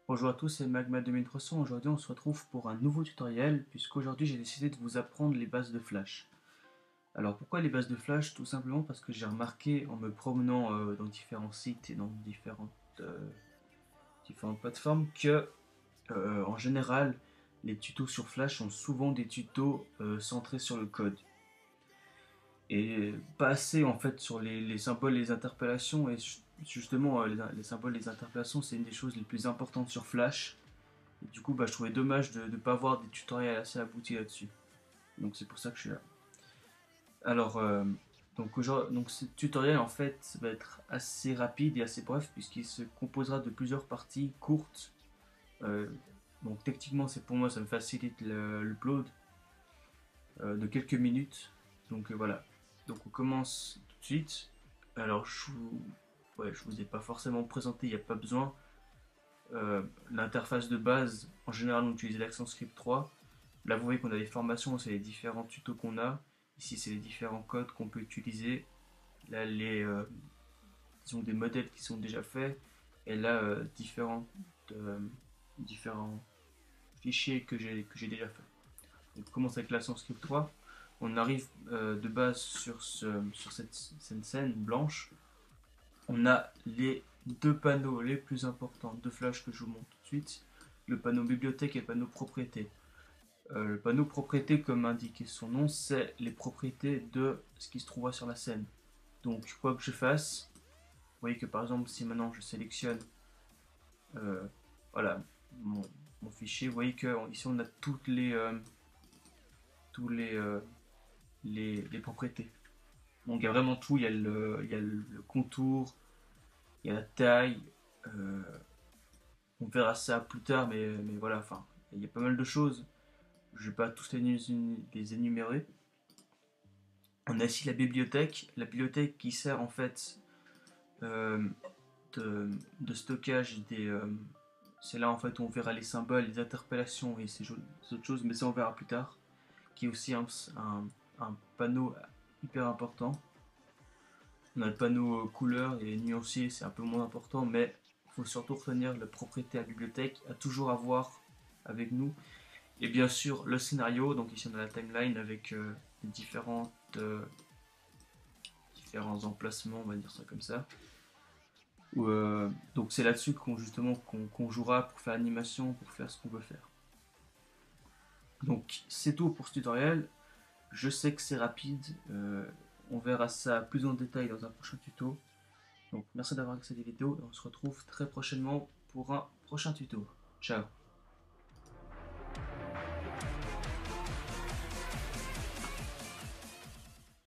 Bonjour à tous, c'est Magma 2300. Aujourd'hui, on se retrouve pour un nouveau tutoriel, puisqu'aujourd'hui j'ai décidé de vous apprendre les bases de Flash. Alors pourquoi les bases de Flash? Tout simplement parce que j'ai remarqué en me promenant dans différents sites et dans euh, différentes plateformes que, en général, les tutos sur Flash sont souvent des tutos centrés sur le code. Et pas assez en fait sur les symboles, les interpellations. Et justement, les symboles, les interpellations, c'est une des choses les plus importantes sur Flash. Et du coup, je trouvais dommage de ne pas avoir des tutoriels assez aboutis là-dessus. Donc c'est pour ça que je suis là. Alors, donc ce tutoriel en fait va être assez rapide et assez bref puisqu'il se composera de plusieurs parties courtes. Euh, donc techniquement, c'est pour moi, ça me facilite l'upload de quelques minutes. Donc voilà. Donc on commence tout de suite. Alors je vous ai pas forcément présenté, il n'y a pas besoin. L'interface de base, en général, on utilise l'AccentScript 3. Là, vous voyez qu'on a des formations, c'est les différents tutos qu'on a. Ici, c'est les différents codes qu'on peut utiliser. Là, ils ont des modèles qui sont déjà faits. Et là, euh, différents fichiers que j'ai déjà fait. Donc, on commence avec la script 3. On arrive de base sur cette scène blanche. On a les deux panneaux les plus importants de Flash que je vous montre tout de suite. Le panneau bibliothèque et le panneau propriété. Le panneau propriété, comme indiqué son nom, c'est les propriétés de ce qui se trouvera sur la scène. Donc, quoi que je fasse, vous voyez que par exemple, si maintenant je sélectionne euh, voilà, mon, mon fichier, vous voyez que ici on a tous les propriétés. Donc, il y a vraiment tout. Il y a le contour, il y a la taille. euh, on verra ça plus tard, mais voilà, enfin, il y a pas mal de choses. Je ne vais pas tous les énumérer. On a ici la bibliothèque qui sert en fait euh, de stockage c'est là en fait où on verra les symboles, les interpellations et ces autres choses, mais ça on verra plus tard. Qui est aussi un panneau hyper important. On a le panneau couleur et nuancier, c'est un peu moins important, mais il faut surtout retenir la propriété à bibliothèque, à toujours avoir avec nous. Et bien sûr le scénario, donc ici on a la timeline avec les différents emplacements, on va dire ça comme ça. Donc c'est là-dessus qu'on jouera pour faire l'animation, pour faire ce qu'on veut faire. Donc c'est tout pour ce tutoriel. Je sais que c'est rapide. On verra ça plus en détail dans un prochain tuto. Donc merci d'avoir regardé cette vidéo et on se retrouve très prochainement pour un prochain tuto. Ciao.